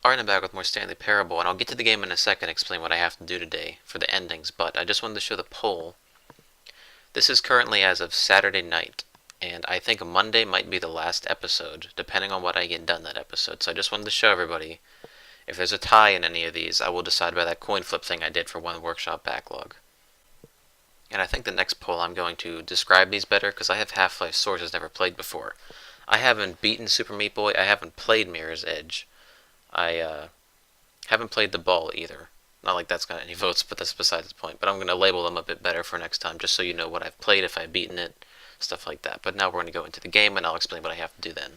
Alright, I'm back with more Stanley Parable, and I'll get to the game in a second and explain what I have to do today for the endings, but I just wanted to show the poll. This is currently as of Saturday night, and I think Monday might be the last episode, depending on what I get done that episode, so I just wanted to show everybody. If there's a tie in any of these, I will decide by that coin flip thing I did for one workshop backlog. And I think the next poll I'm going to describe these better, because I have Half-Life Sources never played before. I haven't beaten Super Meat Boy, I haven't played Mirror's Edge. I haven't played the ball either. Not like that's got any votes, but that's besides the point. But I'm going to label them a bit better for next time, just so you know what I've played, if I've beaten it, stuff like that. But now we're going to go into the game, and I'll explain what I have to do then.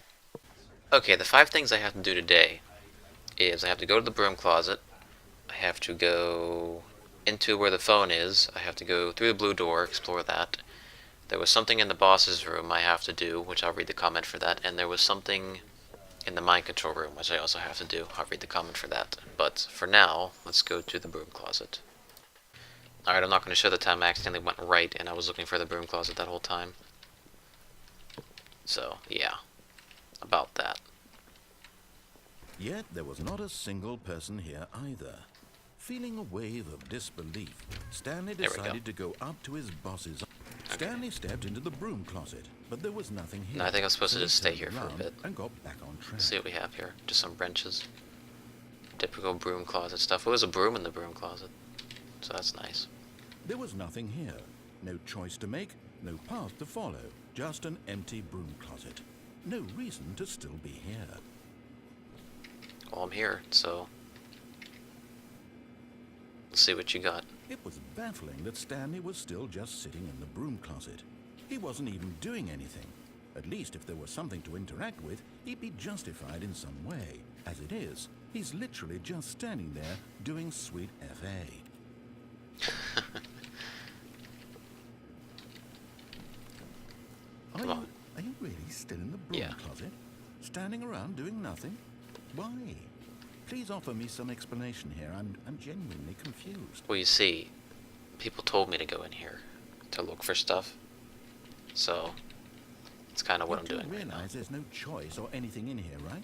Okay, the 5 things I have to do today is I have to go to the broom closet, I have to go into where the phone is, I have to go through the blue door, explore that. There was something in the boss's room I have to do, which I'll read the comment for that, and there was something in the mind control room, which I also have to do. I'll read the comment for that. But for now, let's go to the broom closet. Alright, I'm not going to show the time I accidentally went right and I was looking for the broom closet that whole time. So, yeah. About that. Yet there was not a single person here either. Feeling a wave of disbelief, Stanley decided to go up to his boss's. Stanley stepped into the broom closet, but there was nothing here. No, I think I'm supposed to just stay here for a bit. And got back on track. Let's see what we have here. Just some wrenches. Typical broom closet stuff. There was a broom in the broom closet, so that's nice. There was nothing here. No choice to make, no path to follow. Just an empty broom closet. No reason to still be here. Well, I'm here, so let's see what you got. It was baffling that Stanley was still just sitting in the broom closet. He wasn't even doing anything. At least if there was something to interact with, he'd be justified in some way. As it is, he's literally just standing there doing sweet FA. Are you really still in the broom closet? Standing around doing nothing? Why? Please offer me some explanation here. I'm genuinely confused. Well, you see, people told me to go in here to look for stuff, so it's kind of what I'm doing right now. Realize there's no choice or anything in here, right?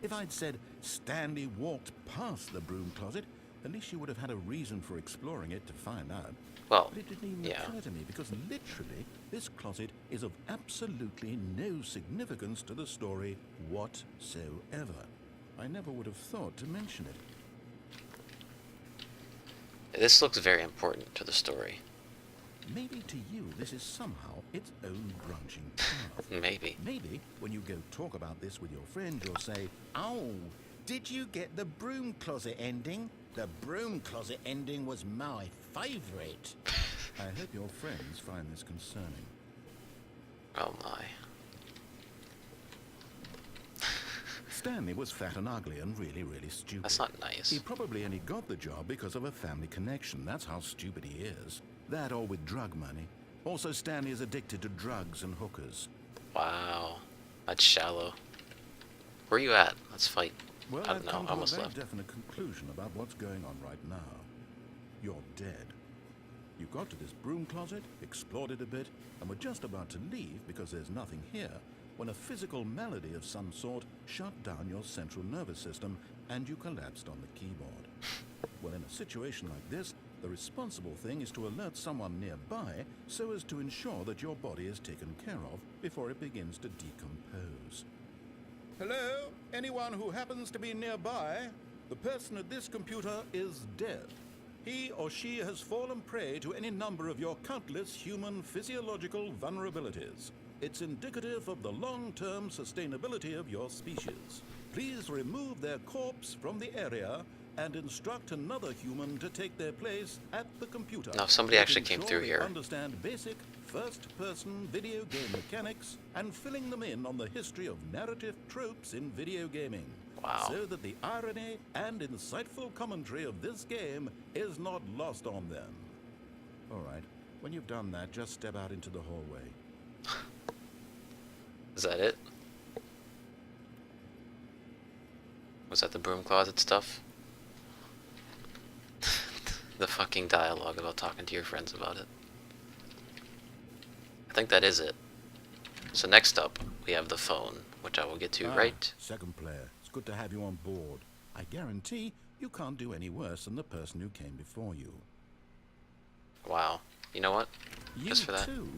If I'd said Stanley walked past the broom closet, at least you would have had a reason for exploring it to find out. Well, but it didn't even occur to me, because literally this closet is of absolutely no significance to the story whatsoever. I never would have thought to mention it. This looks very important to the story. Maybe to you this is somehow its own branching path. Maybe. Maybe when you go talk about this with your friend, you'll say, "Oh, did you get the broom closet ending? The broom closet ending was my favorite." I hope your friends find this concerning. Oh my. Stanley was fat and ugly and really, really stupid. That's not nice. He probably only got the job because of a family connection. That's how stupid he is. That or with drug money. Also, Stanley is addicted to drugs and hookers. Wow. That's shallow. Where are you at? Let's fight. Well, I don't know. I've come to Almost a very left. definite conclusion about what's going on right now. You're dead. You got to this broom closet, explored it a bit, and were just about to leave because there's nothing here, when a physical malady of some sort shut down your central nervous system and you collapsed on the keyboard. Well, in a situation like this, the responsible thing is to alert someone nearby so as to ensure that your body is taken care of before it begins to decompose. Hello? Anyone who happens to be nearby? The person at this computer is dead. He or she has fallen prey to any number of your countless human physiological vulnerabilities. It's indicative of the long-term sustainability of your species. Please remove their corpse from the area and instruct another human to take their place at the computer. Now, somebody actually came through here. Understand basic first-person video game mechanics and filling them in on the history of narrative tropes in video gaming. Wow. So that the irony and insightful commentary of this game is not lost on them. All right, when you've done that, just step out into the hallway. Is that it? Was that the broom closet stuff? The fucking dialogue about talking to your friends about it. I think that is it. So next up, we have the phone, which I will get to right. Second player, it's good to have you on board. I guarantee you can't do any worse than the person who came before you. Wow. You know what? You Just for that. too?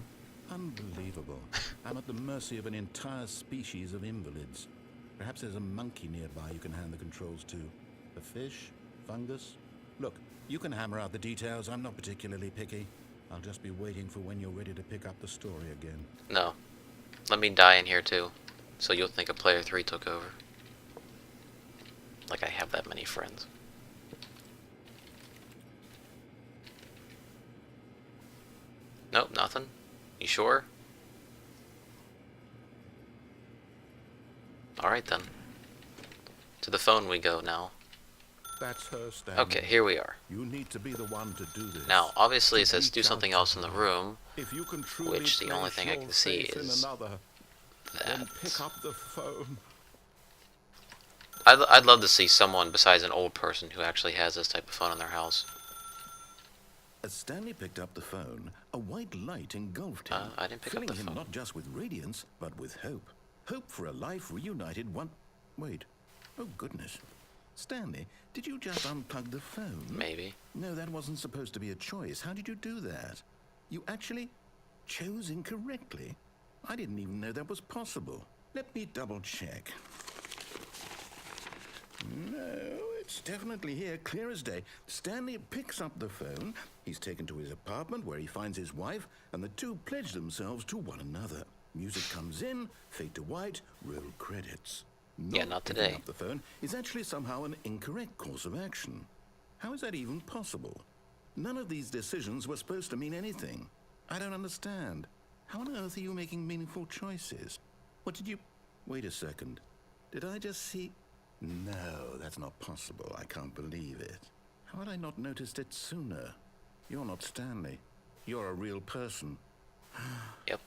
Unbelievable. I'm at the mercy of an entire species of invalids. Perhaps there's a monkey nearby you can hand the controls to. A fish? Fungus? Look, you can hammer out the details. I'm not particularly picky. I'll just be waiting for when you're ready to pick up the story again. No. Let me die in here too, so you'll think a player 3 took over. Like I have that many friends. Nope, nothing. You sure? Alright then. To the phone we go now. That's her, Stanley. Okay, here we are. You need to be the one to do this. Now, obviously it To says reach do out something to else in the her. room, If you can truly which the only place thing I your can see faith in is another, then that. pick up the phone. I'd love to see someone besides an old person who actually has this type of phone in their house. As Stanley picked up the phone, a white light engulfed him, I didn't pick up filling the him phone. not just with radiance, but with hope. Hope for a life reunited one... Wait. Oh, goodness. Stanley, did you just unplug the phone? Maybe. No, that wasn't supposed to be a choice. How did you do that? You actually chose incorrectly? I didn't even know that was possible. Let me double check. No, it's definitely here, clear as day. Stanley picks up the phone. He's taken to his apartment where he finds his wife, and the two pledge themselves to one another. Music comes in, fade to white, roll credits. Not picking today. up the phone is actually somehow an incorrect course of action. How is that even possible? None of these decisions were supposed to mean anything. I don't understand. How on earth are you making meaningful choices? What did you... Wait a second. Did I just see... No, that's not possible. I can't believe it. How had I not noticed it sooner? You're not Stanley. You're a real person. Yep.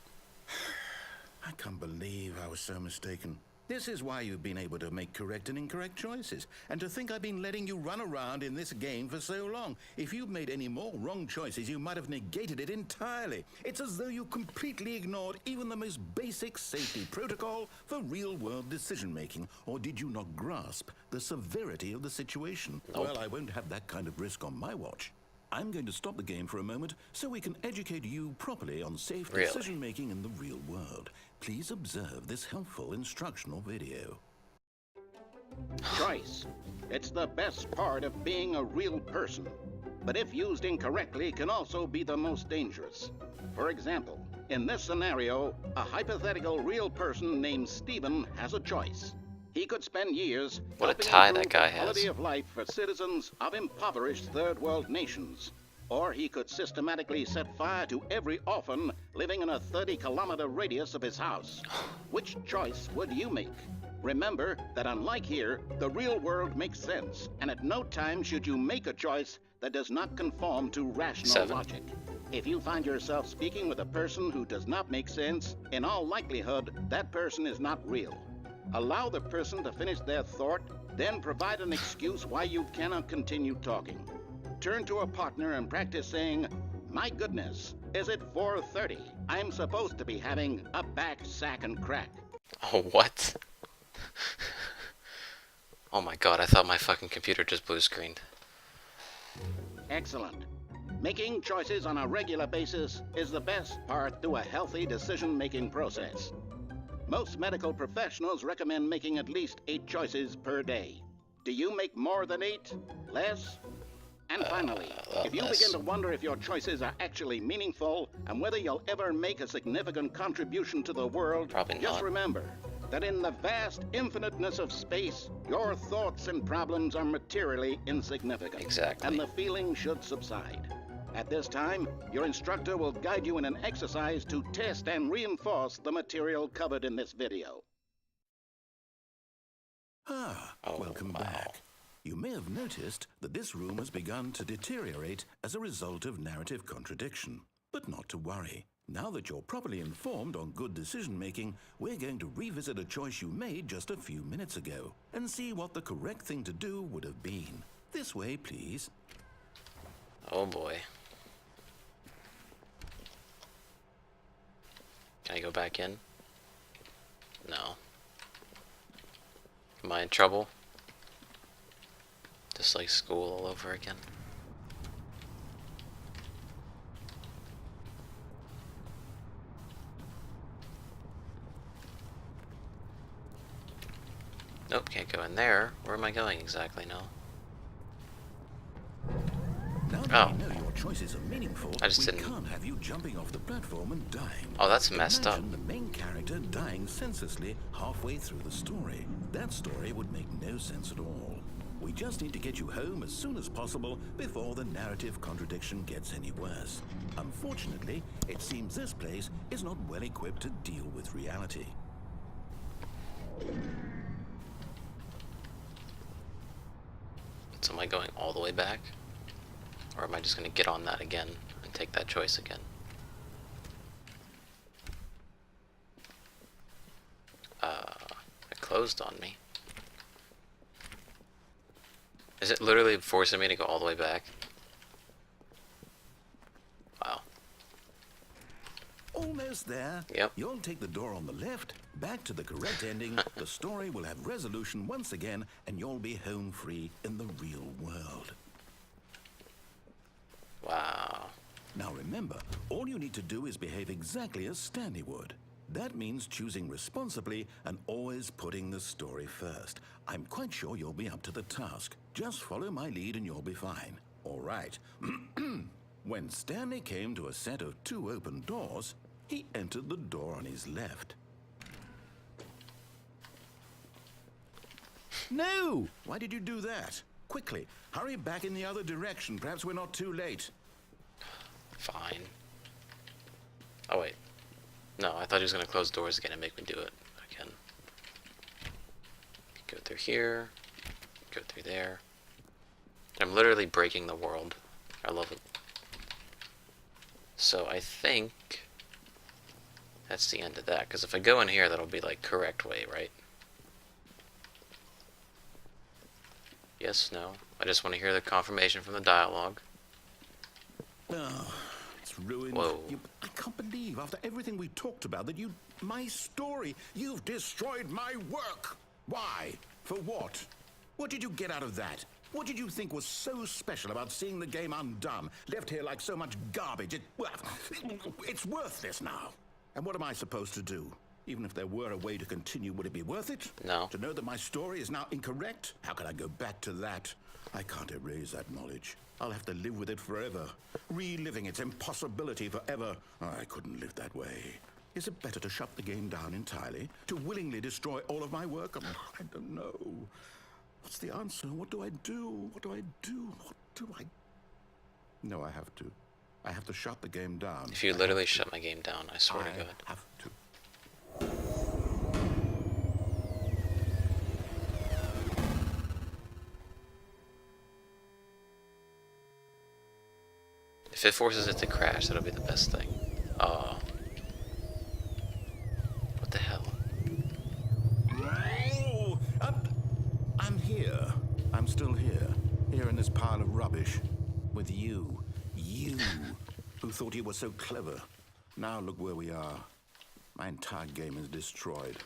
I can't believe I was so mistaken. This is why you've been able to make correct and incorrect choices. And to think I've been letting you run around in this game for so long. If you'd made any more wrong choices, you might have negated it entirely. It's as though you completely ignored even the most basic safety protocol for real-world decision-making. Or did you not grasp the severity of the situation? Nope. Well, I won't have that kind of risk on my watch. I'm going to stop the game for a moment so we can educate you properly on safe Really? decision-making in the real world. Please observe this helpful instructional video. Choice. It's the best part of being a real person. But if used incorrectly, can also be the most dangerous. For example, in this scenario, a hypothetical real person named Stephen has a choice. He could spend years What a helping tie improve that guy the quality has. of life for citizens of impoverished third world nations. Or he could systematically set fire to every orphan living in a 30-kilometer radius of his house. Which choice would you make? Remember that unlike here, the real world makes sense, and at no time should you make a choice that does not conform to rational 7. logic. If you find yourself speaking with a person who does not make sense, in all likelihood, that person is not real. Allow the person to finish their thought, then provide an excuse why you cannot continue talking. Turn to a partner and practice saying, "My goodness, is it 4:30? I'm supposed to be having a back, sack, and crack." Oh, what? Oh my god, I thought my fucking computer just blue screened. Excellent. Making choices on a regular basis is the best part to a healthy decision-making process. Most medical professionals recommend making at least 8 choices per day. Do you make more than 8? Less? And finally, if you less. begin to wonder if your choices are actually meaningful and whether you'll ever make a significant contribution to the world, Probably just not. remember that in the vast infiniteness of space, your thoughts and problems are materially insignificant. Exactly. And the feeling should subside. At this time, your instructor will guide you in an exercise to test and reinforce the material covered in this video. Welcome wow. back. You may have noticed that this room has begun to deteriorate as a result of narrative contradiction. But not to worry. Now that you're properly informed on good decision-making, we're going to revisit a choice you made just a few minutes ago and see what the correct thing to do would have been. This way, please. Oh boy. Can I go back in? No. Am I in trouble? just like school all over again. Nope, can't go in there. Where am I going exactly now? Now that Oh. we know your choices are meaningful, I just we didn't- can't have you jumping off the platform and dying. Oh, that's messed up. Imagine the main character dying senselessly halfway through the story. That story would make no sense at all. We just need to get you home as soon as possible before the narrative contradiction gets any worse. Unfortunately, it seems this place is not well equipped to deal with reality. So am I going all the way back? Or am I just going to get on that again and take that choice again? It closed on me. Is it literally forcing me to go all the way back? Wow. Almost there. Yep. You'll take the door on the left, back to the correct ending. The story will have resolution once again, and you'll be home free in the real world. Wow. Now remember, all you need to do is behave exactly as Stanley would. That means choosing responsibly and always putting the story first. I'm quite sure you'll be up to the task. Just follow my lead and you'll be fine. All right. When Stanley came to a set of 2 open doors, he entered the door on his left. No! Why did you do that? Quickly, hurry back in the other direction. Perhaps we're not too late. Fine. Oh wait. No, I thought he was going to close doors again and make me do it again. Go through here. Go through there. I'm literally breaking the world. I love it. So I think that's the end of that. Because if I go in here, that'll be like correct way, right? Yes, no. I just want to hear the confirmation from the dialogue. Oh, it's ruined. Whoa. I can't believe, after everything we talked about, that my story, you've destroyed my work. Why? For what? What did you get out of that? What did you think was so special about seeing the game undone, left here like so much garbage? It's worthless now. And what am I supposed to do? Even if there were a way to continue, would it be worth it? No. To know that my story is now incorrect? How can I go back to that? I can't erase that knowledge. I'll have to live with it forever, reliving its impossibility forever. I couldn't live that way. Is it better to shut the game down entirely? To willingly destroy all of my work? I don't know. What's the answer? What do I do? What do I do? What do I... No, I have to. I have to shut the game down. If you literally shut my game down, I swear to God. I have to. If it forces it to crash, that'll be the best thing. What the hell? Oh, I'm here. I'm still here. Here in this pile of rubbish. With you. You, who thought you were so clever. Now look where we are. My entire game is destroyed.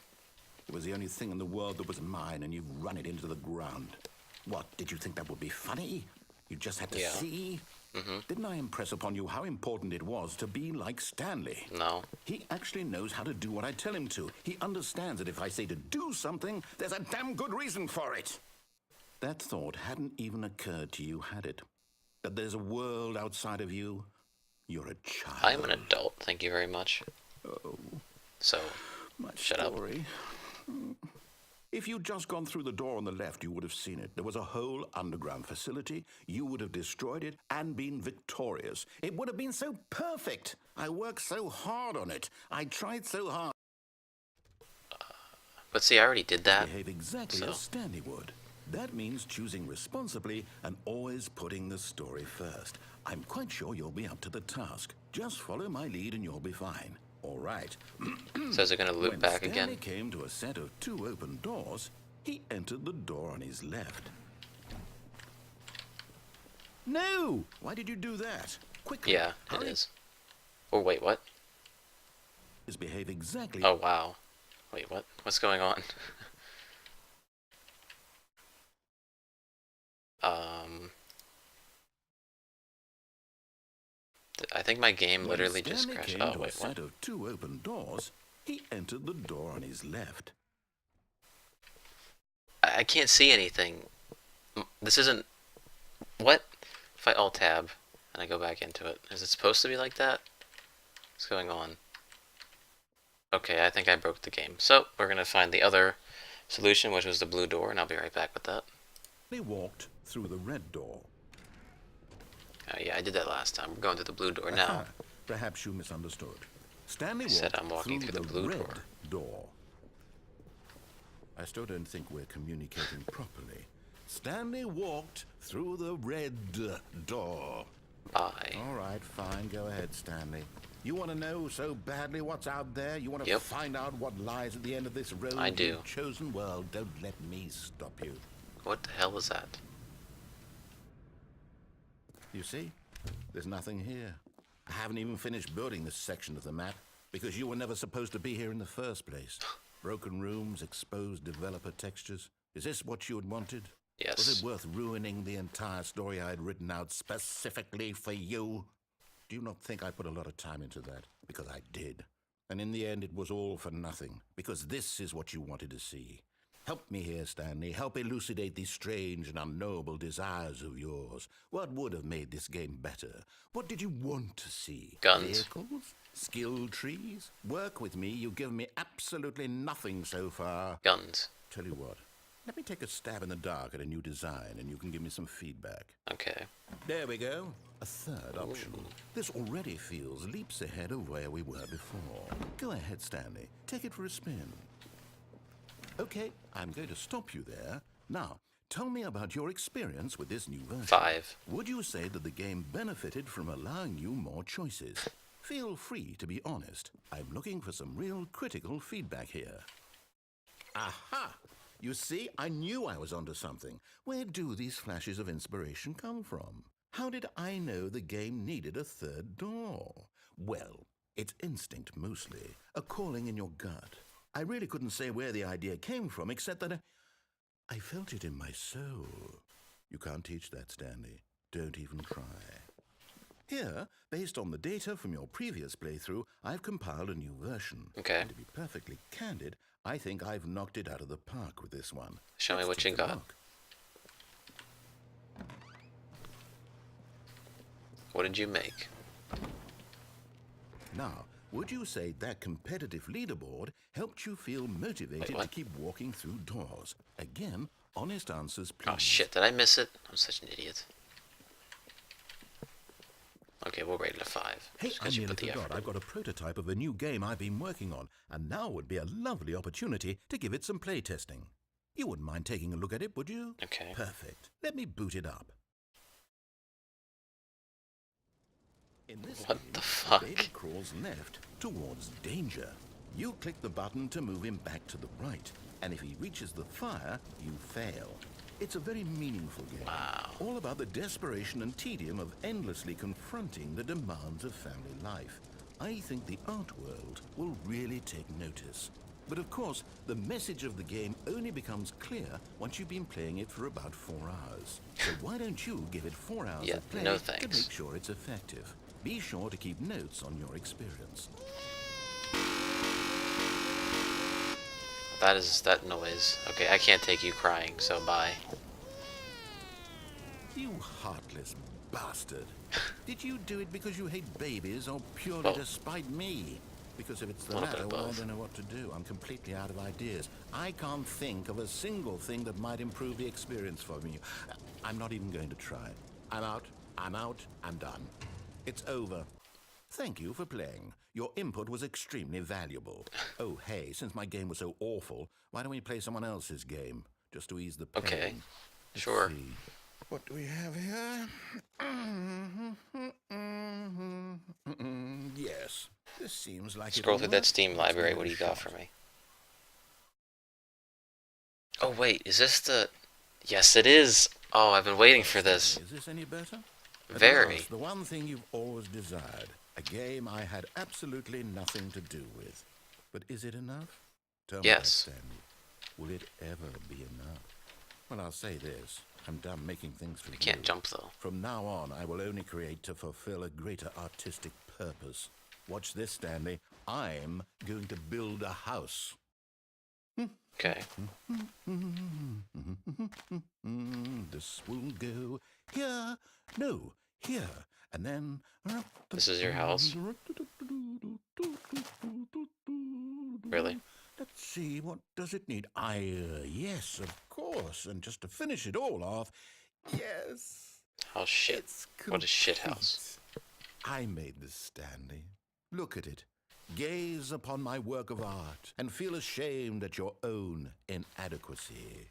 It was the only thing in the world that was mine, and you've run it into the ground. What, did you think that would be funny? You just had to Yeah. see? Didn't I impress upon you how important it was to be like Stanley? No. He actually knows how to do what I tell him to. He understands that if I say to do something, there's a damn good reason for it. That thought hadn't even occurred to you, had it? That there's a world outside of you? You're a child. I'm an adult, thank you very much. Oh, So, my shut up. story. If you'd just gone through the door on the left, you would have seen it. There was a whole underground facility. You would have destroyed it and been victorious. It would have been so perfect. I worked so hard on it. I tried so hard. But see, I already did that. Behave exactly so. as Stanley would. That means choosing responsibly and always putting the story first. I'm quite sure you'll be up to the task. Just follow my lead and you'll be fine. All right. So is it going to loop When back Stanley again? came to a set of 2 open doors, he entered the door on his left. No! Why did you do that? Quickly. Yeah, it hurry. is. Oh, wait, what? Behave exactly. Oh, wow. Wait, what? What's going on? Um, I think my game When literally just Stanley crashed. came Oh, to a wait, what? set of 2 open doors, he entered the door on his left. I can't see anything. This isn't... What? If I Alt-Tab and I go back into it, is it supposed to be like that? What's going on? Okay, I think I broke the game. So, we're gonna find the other solution, which was the blue door, and I'll be right back with that. They walked through the red door. Oh yeah, I did that last time. We're going to the blue door now. Aha, perhaps you misunderstood. Stanley I said walked I'm walking through the blue red door. door. I still don't think we're communicating properly. Stanley walked through the red door. Bye. All right, fine. Go ahead, Stanley. You want to know so badly what's out there? You want to Yep. find out what lies at the end of this road I do. you've chosen? Well, don't let me stop you. What the hell is that? You see? There's nothing here. I haven't even finished building this section of the map because you were never supposed to be here in the first place. Broken rooms, exposed developer textures. Is this what you had wanted? Yes. Was it worth ruining the entire story I had written out specifically for you? Do you not think I put a lot of time into that? Because I did. And in the end, it was all for nothing. Because this is what you wanted to see. Help me here, Stanley. Help elucidate these strange and unknowable desires of yours. What would have made this game better? What did you want to see? Guns. Vehicles? Skill trees? Work with me. You've given me absolutely nothing so far. Guns. Tell you what. Let me take a stab in the dark at a new design, and you can give me some feedback. Okay. There we go. A third option. This already feels leaps ahead of where we were before. Go ahead, Stanley. Take it for a spin. Okay, I'm going to stop you there. Now, tell me about your experience with this new version. 5. Would you say that the game benefited from allowing you more choices? Feel free to be honest. I'm looking for some real critical feedback here. Aha! You see, I knew I was onto something. Where do these flashes of inspiration come from? How did I know the game needed a third door? Well, it's instinct mostly, a calling in your gut. I really couldn't say where the idea came from, except that I felt it in my soul. You can't teach that, Stanley. Don't even try. Here, based on the data from your previous playthrough, I've compiled a new version. Okay. And to be perfectly candid, I think I've knocked it out of the park with this one. Show me Let's what take you a got. look. What did you make? Now, would you say that competitive leaderboard helped you feel motivated to what? keep walking through doors? Again, honest answers, please. Oh shit, did I miss it? I'm such an idiot. Okay, we'll rate it a 5. Hey, just I 'cause you nearly put the forgot. effort I've in. got a prototype of a new game I've been working on, and now would be a lovely opportunity to give it some playtesting. You wouldn't mind taking a look at it, would you? Okay. Perfect. Let me boot it up. In this What game, the fuck? baby crawls left towards danger. You click the button to move him back to the right, and if he reaches the fire, you fail. It's a very meaningful game. Wow. All about the desperation and tedium of endlessly confronting the demands of family life. I think the art world will really take notice. But of course, the message of the game only becomes clear once you've been playing it for about 4 hours. So why don't you give it 4 hours Yeah, of play no to thanks. make sure it's effective? Be sure to keep notes on your experience. That is that noise. Okay, I can't take you crying, so bye. You heartless bastard. Did you do it because you hate babies or purely Well, to spite me? Because if it's the a little bit latter, of well, I both. don't know what to do. I'm completely out of ideas. I can't think of a single thing that might improve the experience for me. I'm not even going to try. I'm out. I'm done. It's over. Thank you for playing. Your input was extremely valuable. Oh, hey, since my game was so awful, why don't we play someone else's game? Just to ease the pain. Okay, Let's sure. see. What do we have here? Yes, this seems like Scroll it'll through that work. Steam Let's library. give it What a do you got shot. for me? Oh wait, is this the... Yes, it is. Oh, I've been waiting for this. Is this any better? At Very. last, the one thing you've always desired. A game I had absolutely nothing to do with. But is it enough? Tell me that, Yes. Stanley. Will it ever be enough? Well, I'll say this. I'm done making things for I you. can't jump though. From now on, I will only create to fulfill a greater artistic purpose. Watch this, Stanley. I'm going to build a house. Okay. This will go here. No, here. And then... This is your house? Really? Let's see, what does it need? Yes, of course. And just to finish it all off, yes. Oh shit. It's What a shit house. I made this, Stanley. Look at it. Gaze upon my work of art and feel ashamed at your own inadequacy.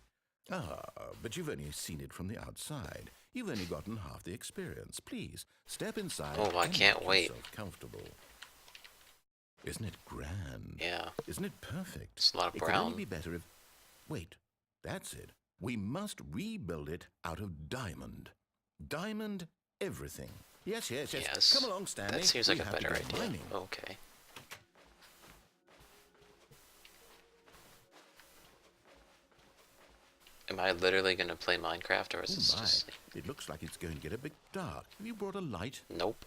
Ah, but you've only seen it from the outside. You've only gotten half the experience. Please, step inside. Oh, I and can't make wait. yourself comfortable. Isn't it grand? Yeah. Isn't it perfect? It's a lot of It could brown. only be better if... Wait, that's it. We must rebuild it out of diamond. Diamond everything. Yes. Yes. Come along, Stanley. That seems We like a have to better go idea. mining. Okay. Am I literally gonna play Minecraft, or is this Oh my, just... it looks like it's going to get a bit dark. Have you brought a light? Nope.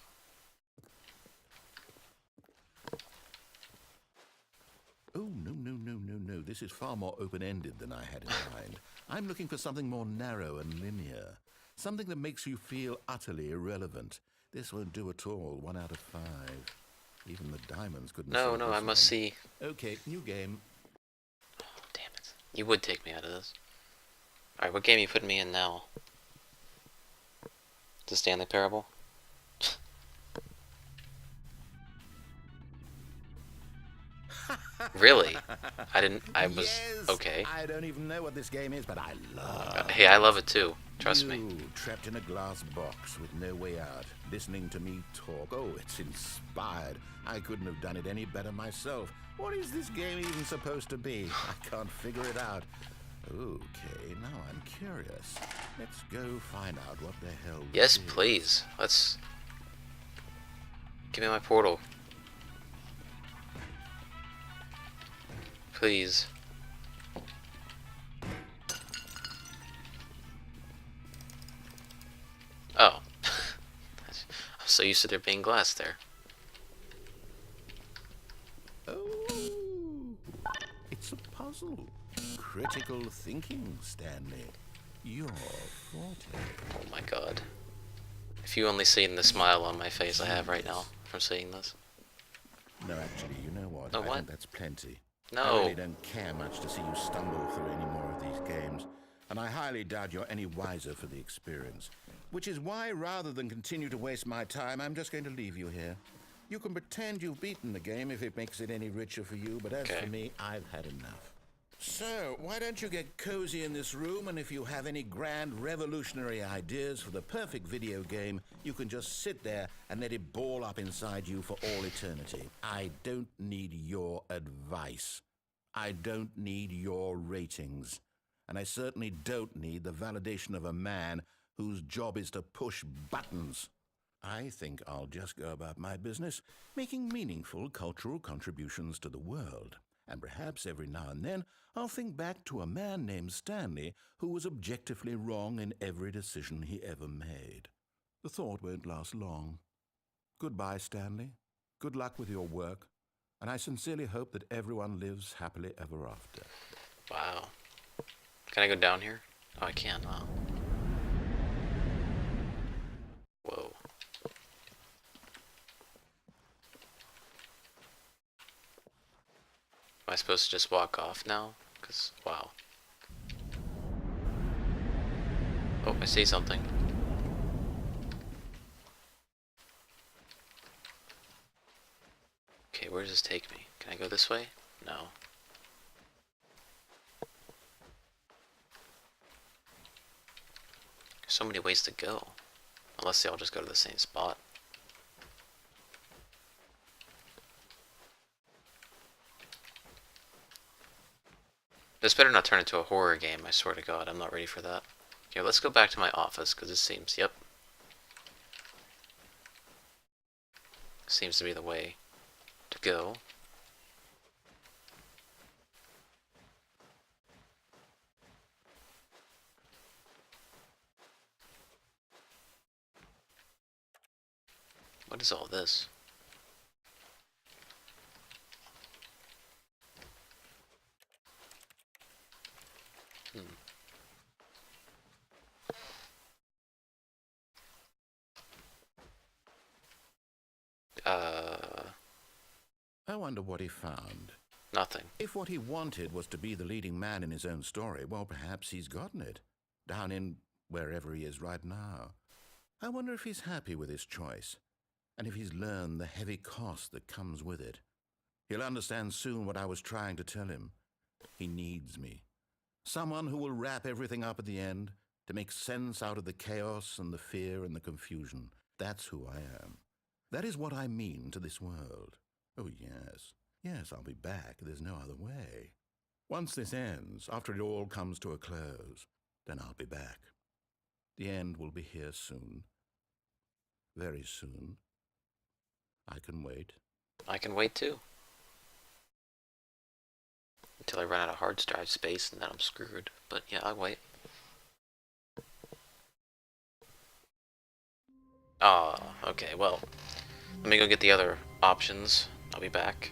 Oh, no. This is far more open-ended than I had in mind. I'm looking for something more narrow and linear. Something that makes you feel utterly irrelevant. This won't do at all. 1 out of 5. Even the diamonds couldn't No, save no, this I must one. see... Okay, new game. Oh, damn it. You would take me out of this. Alright, what game are you putting me in now? The Stanley Parable? Really? I was... Yes, Okay. I don't even know what this game is, but I love Hey, I love it too. Trust me. you, trapped in a glass box with no way out, listening to me talk. Oh, it's inspired. I couldn't have done it any better myself. What is this game even supposed to be? I can't figure it out. Okay, now I'm curious. Let's go find out what the hell this Yes, is. please. Let's... Give me my portal. Please. Oh. I'm so used to there being glass there. Oh, it's a puzzle. Critical thinking, Stanley. Your forte. Oh my god. If you only seen the smile on my face I have right now from seeing this. No, actually, you know what? No, I what? think that's plenty. I No. really don't care much to see you stumble through any more of these games, and I highly doubt you're any wiser for the experience. Which is why, rather than continue to waste my time, I'm just going to leave you here. You can pretend you've beaten the game if it makes it any richer for you, but as Okay. for me, I've had enough. So, why don't you get cozy in this room, and if you have any grand revolutionary ideas for the perfect video game, you can just sit there and let it ball up inside you for all eternity. I don't need your advice. I don't need your ratings. And I certainly don't need the validation of a man whose job is to push buttons. I think I'll just go about my business, making meaningful cultural contributions to the world. And perhaps every now and then I'll think back to a man named Stanley who was objectively wrong in every decision he ever made. The thought won't last long. Goodbye, Stanley. Good luck with your work. And I sincerely hope that everyone lives happily ever after. Wow. Can I go down here? Oh, I can. Wow. Whoa. Am I supposed to just walk off now? Because, wow. Oh, I see something. Okay, where does this take me? Can I go this way? No. There's so many ways to go. Unless they all just go to the same spot. This better not turn into a horror game, I swear to God, I'm not ready for that. Okay, let's go back to my office, because it seems, yep. Seems to be the way to go. What is all this? Hmm. I wonder what he found. Nothing. If what he wanted was to be the leading man in his own story, well, perhaps he's gotten it. Down in wherever he is right now. I wonder if he's happy with his choice, and if he's learned the heavy cost that comes with it. He'll understand soon what I was trying to tell him. He needs me. Someone who will wrap everything up at the end, to make sense out of the chaos and the fear and the confusion. That's who I am. That is what I mean to this world. Oh, yes. Yes, I'll be back. There's no other way. Once this ends, after it all comes to a close, then I'll be back. The end will be here soon. Very soon. I can wait. I can wait too. Until I run out of hard drive space and then I'm screwed. But yeah, I'll wait. Ah, okay, well. Let me go get the other options. I'll be back.